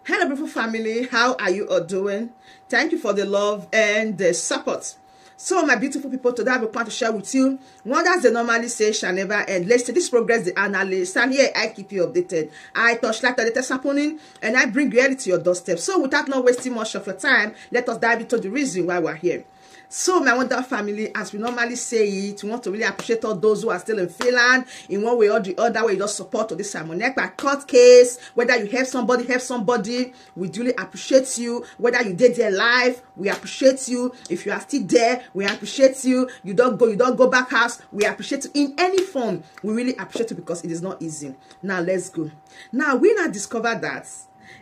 Hello, beautiful family. How are you all doing? Thank you for the love and the support. So, my beautiful people, today I will plan to share with you wonders they normally say shall never end. Let's see this progress, the analyst. And here I keep you updated. I touch like the latest happening and I bring reality to your doorstep. So, without not wasting much of your time, let us dive into the reason why we're here. So, my wonderful family, as we normally say it, we want to really appreciate all those who are still in Finland in one way or the other, where you just support to this Simon Ekpa court case. Whether you help somebody, we duly appreciate you. Whether you did their life, we appreciate you. If you are still there, we appreciate you. You don't go back house, we appreciate you. In any form, we really appreciate you because it is not easy. Now, let's go. Now, we now discover that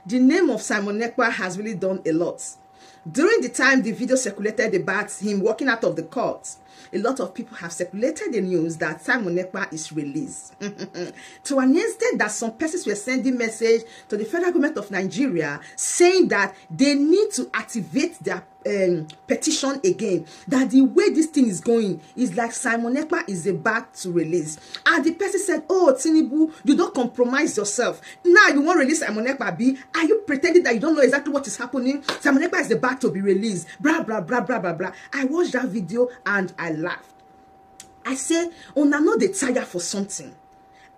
the name of Simon Ekpa has really done a lot. During the time the video circulated about him walking out of the court, a lot of people have circulated the news that Simon Ekpa is released. To an extent that some persons were sending message to the federal government of Nigeria saying that they need to activate their petition again, that the way this thing is going is like Simon Ekpa is about to release. And the person said, oh, Tinubu, you don't compromise yourself. Now you want to release Simon Ekpa, B? Are you pretending that you don't know exactly what is happening? Simon Ekpa is about to be released. Blah, blah, blah, blah, blah, blah. I watched that video and I laughed. I say, oh, now know they tired for something.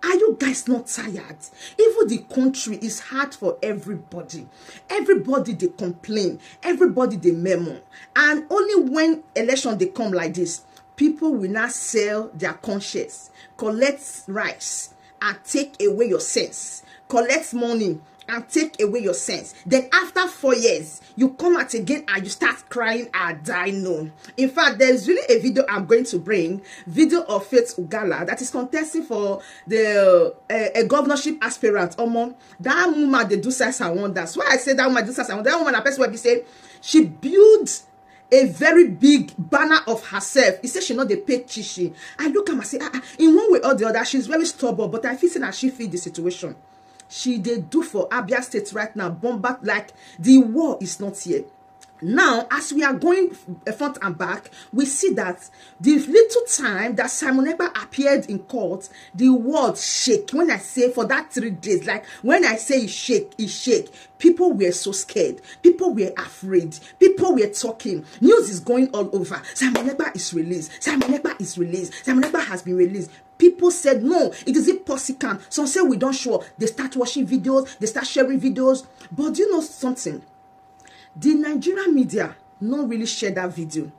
Are you guys not tired? Even the country is hard for everybody. Everybody they complain. Everybody they memo. And only when election they come like this, people will not sell their conscience, collect rights, and take away your sense. Collect money and take away your sense. Then after 4 years, you come out again and you start crying and die. No. In fact, there's really a video I'm going to bring, video of Faith Ugala that is contesting for the a governorship aspirant. That woman, they do signs and wonders. Why I say that woman do signs and wonders? That woman, a person will be saying she built a very big banner of herself. He said she not the paid chishi. I look at her and say, in one way or the other, she's very stubborn, but I feel that she feel the situation. She they do for Abia State right now, bombard like the war is not here. Now, as we are going front and back, we see that the little time that Simon Ekpa appeared in court, the world shake. When I say for that 3 days, like when I say it shake. People were so scared. People were afraid. People were talking. News is going all over. Simon Ekpa is released. Simon Ekpa is released. Simon Ekpa has been released. People said, no, it is impossible. Some say we don't show. They start watching videos. They start sharing videos. But do you know something? The Nigerian media not really share that video.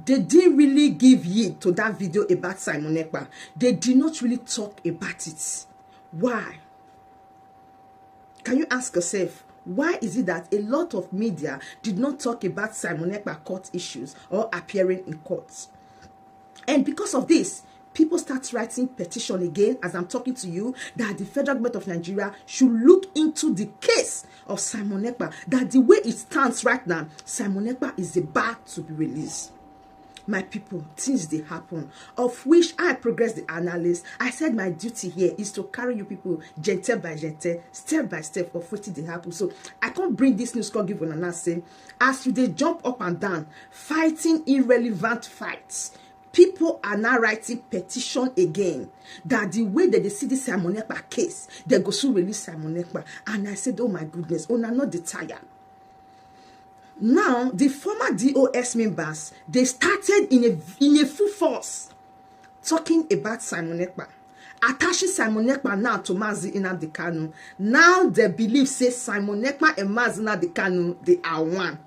They didn't really give heed to that video about Simon Ekpa. They did not really talk about it. Why? Can you ask yourself, why is it that a lot of media did not talk about Simon Ekpa court issues or appearing in courts? And because of this, people start writing petition again, as I'm talking to you, that the federal government of Nigeria should look into the case of Simon Ekpa. That the way it stands right now, Simon Ekpa is about to be released. My people, things they happen, of which I progress the analyst. I said my duty here is to carry you people gentle by gentle, step by step of what they happen. So I can't bring this news called give on an answer. As you they jump up and down, fighting irrelevant fights. People are now writing petition again that the way that they see this Simon Ekpa case, they go to release Simon Ekpa. And I said, oh my goodness, oh, not the tired. Now, the former DOS members, they started in a full force talking about Simon Ekpa, attaching Simon Ekpa now to Mazi Nnamdi Kanu. Now they believe, say Simon Ekpa and Mazi Nnamdi Kanu, they are one.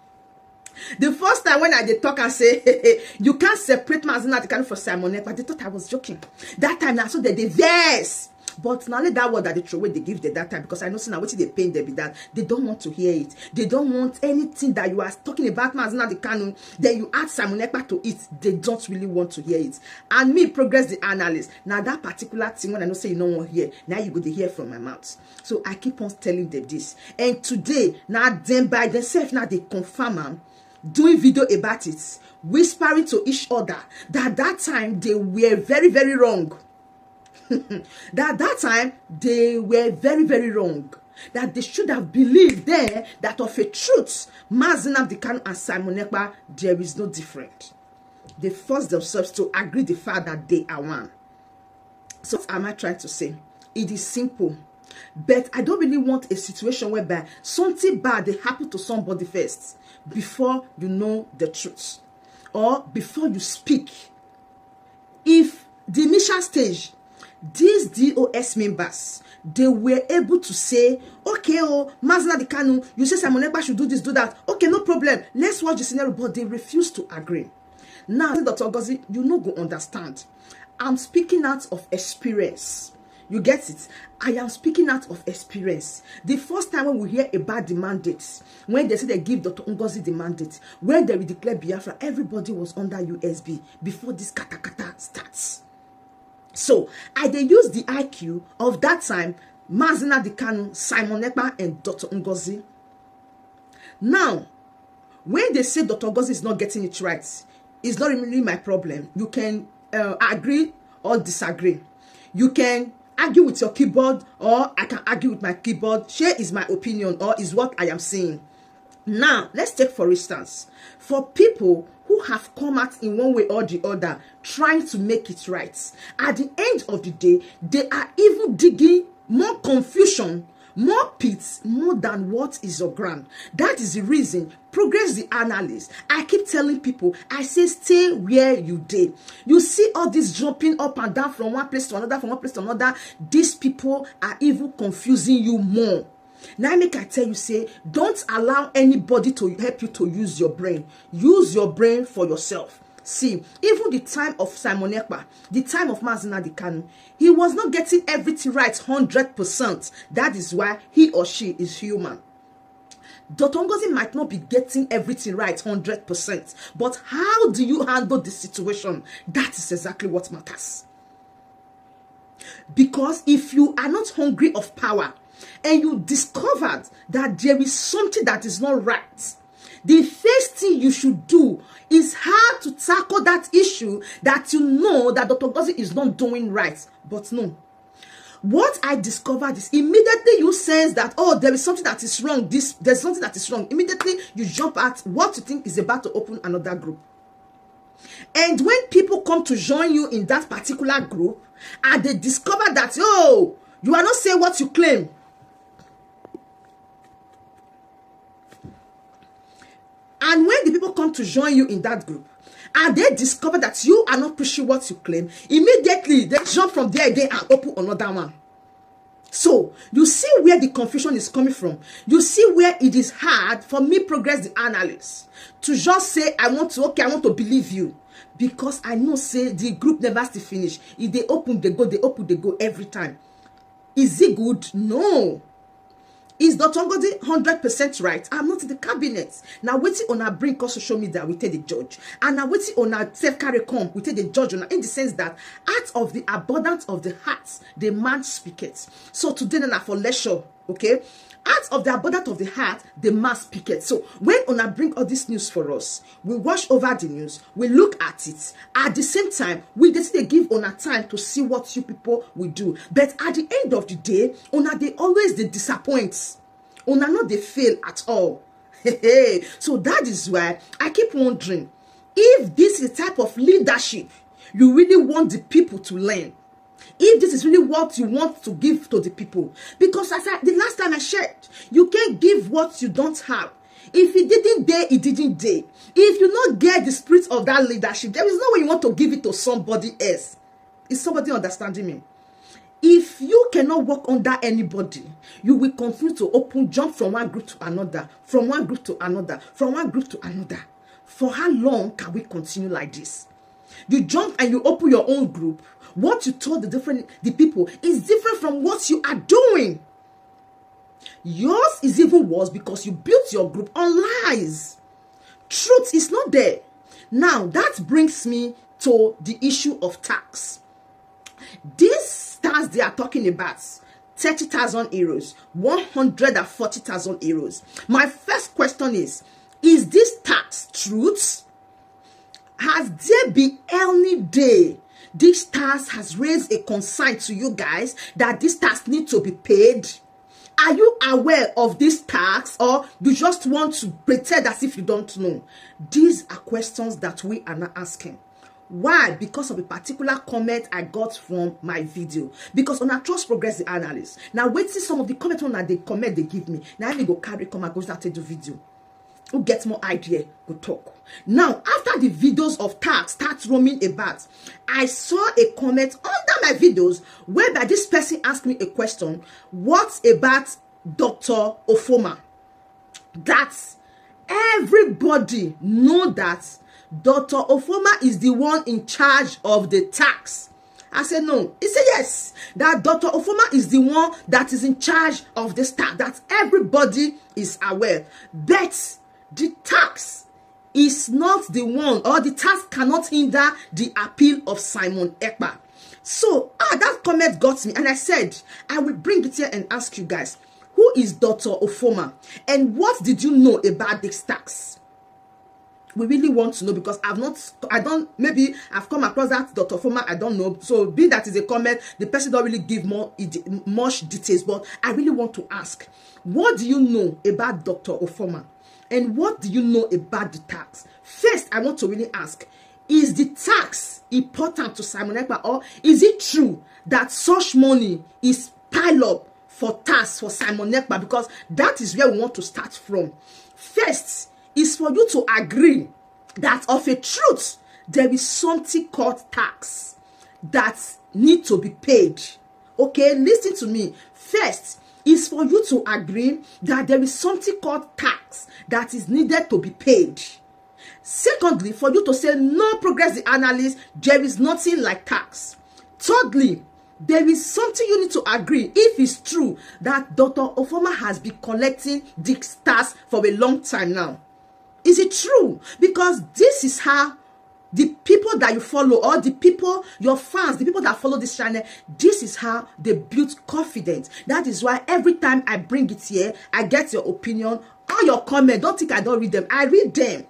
The first time when I did talk and say, hey, you can't separate Mazi Nnamdi Kanu for Simon Ekpa, they thought I was joking. That time now, so they verse. But now that word that they throw away, they give them that time, because I know so now what they pain them with that. They don't want to hear it. They don't want anything that you are talking about Mazi Nnamdi Kanu, then you add Simon Ekpa to it. They don't really want to hear it. And me, progress the analyst. Now that particular thing, when I know say you don't want to hear, now you go to hear from my mouth. So I keep on telling them this. And today, now them by themselves, now they confirm doing video about it, whispering to each other that time they were very, very wrong. that time they were very, very wrong. That they should have believed there that of a truth, Mazi Nnamdi Kanu and Simon Ekpa, there is no difference. They forced themselves to agree the fact that they are one. So what am I trying to say? It is simple. But I don't really want a situation whereby something bad they happen to somebody first before you know the truth or before you speak. If the initial stage, these DOS members, they were able to say, okay, oh, Mazina the Kanu, you say Simon Ekpa should do this, do that. Okay, no problem. Let's watch the scenario. But they refuse to agree. Now, Dr. Ngozi, you no go understand. I'm speaking out of experience. You get it? I am speaking out of experience. The first time when we hear about the mandates, when they say they give Dr. Ngozi the mandate, when they will declare Biafra, everybody was under USB before this kata starts. So, I they use the IQ of that time, Mazina Dikanu, Simon Ekpa, and Dr. Ngozi. Now, when they say Dr. Ngozi is not getting it right, it's not really my problem. You can agree or disagree. You can argue with your keyboard, or I can argue with my keyboard. Share is my opinion, or is what I am saying. Now, let's take for instance, for people who have come out in one way or the other, trying to make it right. At the end of the day, they are even digging more confusion, more pits, more than what is your ground. That is the reason, Progress the analyst, I keep telling people, I say stay where you did. You see all this jumping up and down from one place to another, from one place to another. These people are even confusing you more. Now make I tell you, say, don't allow anybody to help you to use your brain. Use your brain for yourself. See, even the time of Simon Ekpa, the time of Mazina Dikanu, he was not getting everything right 100%. That is why he or she is human. Dr. Ngozi might not be getting everything right 100%. But how do you handle the situation? That is exactly what matters. Because if you are not hungry of power, and you discovered that there is something that is not right, the first thing you should do is how to tackle that issue that you know that Dr. Ngozi is not doing right. But no. What I discovered is immediately you sense that, oh, there is something that is wrong. There's something that is wrong. Immediately you jump at what you think is about to open another group. And when people come to join you in that particular group, and they discover that, oh, you are not saying what you claim. And when the people come to join you in that group, and they discover that you are not preaching what you claim, immediately they jump from there again and open another one. So, you see where the confusion is coming from. You see where it is hard for me, Progress the analyst, to just say, I want to believe you. Because I know, say, the group never still finish. If they open, they go, they open, they go every time. Is it good? No. Is Dr. Ngozi 100% right? I'm not in the cabinet. Now, waiting on our bring us social media, we take the judge. And now, waiting on our self-carry come, we take the judge. In the sense that, out of the abundance of the heart, the man speaketh. So, today, now for leisure, okay? Out of the abundance of the heart, the man speaketh. So, when Ona bring all this news for us, we watch over the news, we look at it. At the same time, we just give Ona time to see what you people will do. But at the end of the day, Ona they always they disappoint. Ona not they fail at all. So that is why I keep wondering if this is the type of leadership you really want the people to learn. If this is really what you want to give to the people. Because as the last time I shared, you can't give what you don't have. If it didn't dare, it didn't dare. If you not get the spirit of that leadership, there is no way you want to give it to somebody else. Is somebody understanding me? If you cannot work under anybody, you will continue to jump from one group to another, from one group to another, from one group to another. For how long can we continue like this? You jump and you open your own group. What you told the people is different from what you are doing. Yours is even worse because you built your group on lies. Truth is not there. Now, that brings me to the issue of tax. This tax they are talking about, 30,000 euros, 140,000 euros. My first question is this tax truth? Has there been any day this tax has raised a concern to you guys that this tax needs to be paid? Are you aware of this tax, or you just want to pretend as if you don't know? These are questions that we are not asking. Why? Because of a particular comment I got from my video. Because on a trust progress the analyst. Now wait till some of the comments on that they comment they give me. Now I go carry come and go start to do video. Who gets more idea go talk. Now after the videos of tax start roaming about, I saw a comment under my videos whereby this person asked me a question. What about Dr. Ofoma? That everybody know that Dr. Ofoma is the one in charge of the tax. I said no. He said yes. That Dr. Ofoma is the one that is in charge of this tax. That everybody is aware. But the tax is not the one, or the tax cannot hinder the appeal of Simon Ekpa. So that comment got me, and I said I will bring it here and ask you guys, who is Dr. Ofoma and what did you know about this tax? We really want to know, because maybe I've come across that Dr. Ofoma, I don't know. So being that is a comment, the person don't really give much details, but I really want to ask, what do you know about Dr. Ofoma and what do you know about the tax? First, I want to really ask, is the tax important to Simon Ekpa, or is it true that such money is piled up for tax for Simon Ekpa? Because that is where we want to start from. First is for you to agree that of a truth there is something called tax that need to be paid. Okay, listen to me. First is for you to agree that there is something called tax that is needed to be paid. Secondly, for you to say no, progress the analyst, there is nothing like tax. Thirdly, there is something you need to agree if it's true that Dr. Ofoma has been collecting this tax for a long time now. Is it true? Because this is how the people that you follow, or the people, your fans, the people that follow this channel, this is how they build confidence. That is why every time I bring it here, I get your opinion, all your comments. Don't think I don't read them. I read them.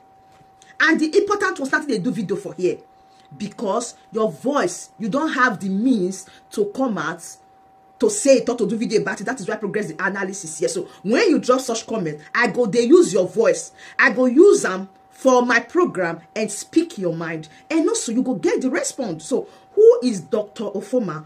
And the important was that they do video for here. Because your voice, you don't have the means to come out to say it or to do video about it. That is why progress the analysis here. So when you drop such comment, they use your voice. I go use them for my program and speak your mind. And also you go get the response. So who is Dr. Ofoma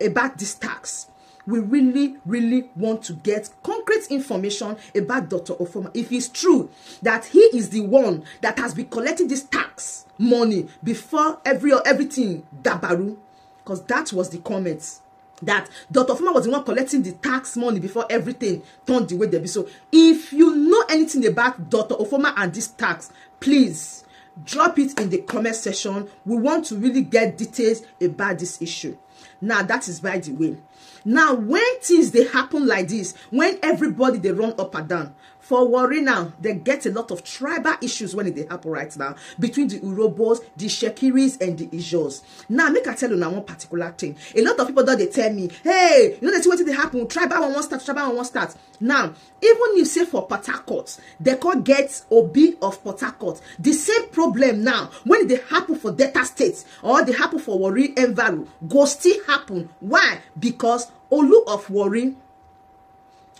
about this tax? We really, really want to get concrete information about Dr. Ofoma. If it's true that he is the one that has been collecting this tax money before everything dabaru, because that was the comments, that Dr. Ofoma was the one collecting the tax money before everything turned the way they be. So if you know anything about Dr. Ofoma and this tax, please drop it in the comment section. We want to really get details about this issue. Now, that is by the way. Now, when things they happen like this, when everybody they run up and down, for Warri now, they get a lot of tribal issues when they happen right now between the Urobos, the Shekiris, and the Ijos. Now, make I tell you now one particular thing. A lot of people that they tell me, hey, you know, they see what they happen, tribal one won't start, tribal one won't start. Now, even you say for Port Harcourt, they can't get OB of Port Harcourt. The same problem now, when they happen for Delta States or they happen for Warri Environment, go still happen. Why? Because Olu of Warri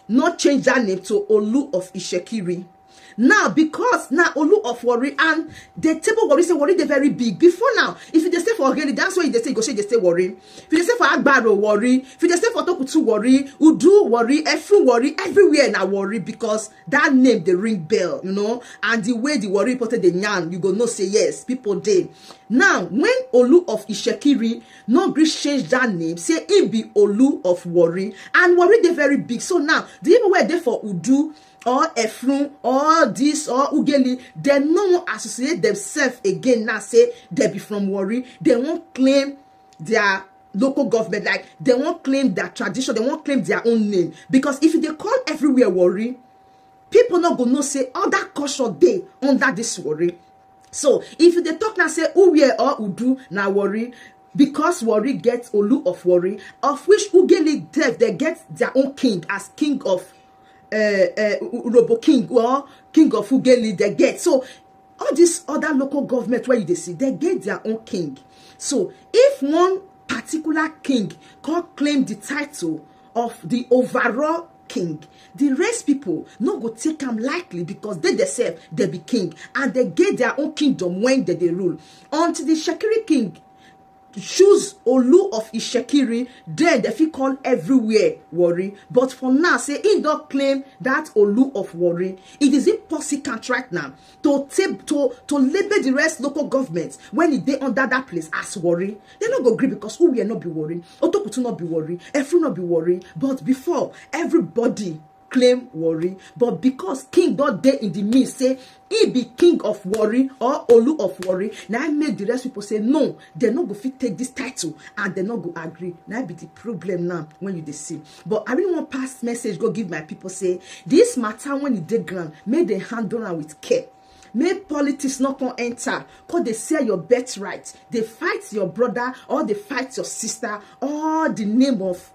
not change that name to Olu of Ishekiri. Now, because now Olu of Warri and the table Warri say Warri they very big. Before now, if you just say for Ogeli, that's why they say go say they say Warri. If you just say for Agbaro Warri, if you just say for Tokutu Warri, Udu Warri, Efu Warri, everywhere now Warri, because that name they ring bell, you know, and the way the Warri reported the nyan, you go no say yes, people did. Now, when Olu of Ishekiri no gree change that name, say it be Olu of Warri, and Warri they very big. So now the people were there for Udu or Efrun or this or Ugeli, they no one associate themselves again now say they be from Warri. They won't claim their local government, like they won't claim their tradition, they won't claim their own name. Because if they call everywhere Warri, people not gonna say other culture day under this Warri. So if they talk now say Uwe or Udu now Warri, because Warri gets Olu of Warri, of which Ugeli they get their own king as king of Urobo king or king of Ugeli they get. So all these other local government where you see, they get their own king. So if one particular king can claim the title of the overall king. The rest people no go take am lightly because they themselves they be king and they get their own kingdom when they rule. Until the Shekiri king choose Olu of Ishekiri, then they fit call everywhere Warri. But for now, say he don't claim that Olu of Warri. It is impossible right now to label the rest local governments when it dey under that place as Warri. They not go agree because who will not be Warri, Otokutu not be Warri, Efru not be Warri. But before everybody claim Warri, but because king don't dey in the midst, say he be king of Warri or Olu of Warri, now make the rest people say no, they not go fit take this title and they not go agree. Now be the problem now when you dey see. But I really want pass message go give my people say this matter when it dey ground, make them handle am with care. Make politics not come enter, cause they sell your birthright, they fight your brother or they fight your sister, or the name of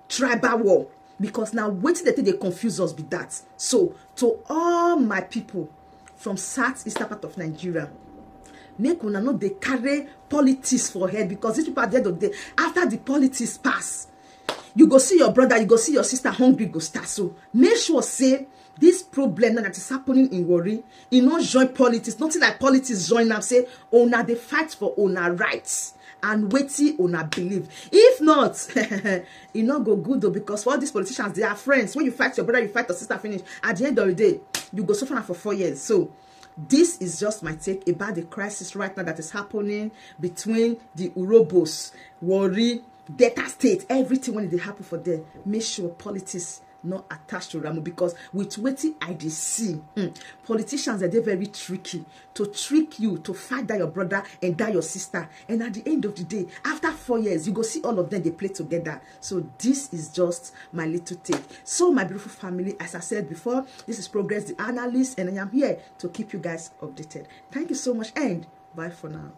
tribal war. Because now waiting that they confuse us with that. So to all my people from southeastern part of Nigeria, make una know they carry politics for head, because these people at the end of the day, after the politics pass, you go see your brother, you go see your sister hungry go start. So make sure say this problem that is happening in Warri, you not join politics, nothing like politics join them, say una they fight for una rights and waiting on a believe. If not, it not go good though, because all these politicians, they are friends. When you fight your brother, you fight your sister, finish. At the end of the day, you go suffer for 4 years. So this is just my take about the crisis right now that is happening between the Urobos, Warri, Delta State, everything when it happen for them. Make sure politics not attached to Ramu, because with waiting IDC, politicians are they very tricky to trick you to fight that your brother and that your sister, and at the end of the day, after 4 years, you go see all of them they play together. So this is just my little take. So my beautiful family, as I said before, this is Progress the Analyst, and I am here to keep you guys updated. Thank you so much, and bye for now.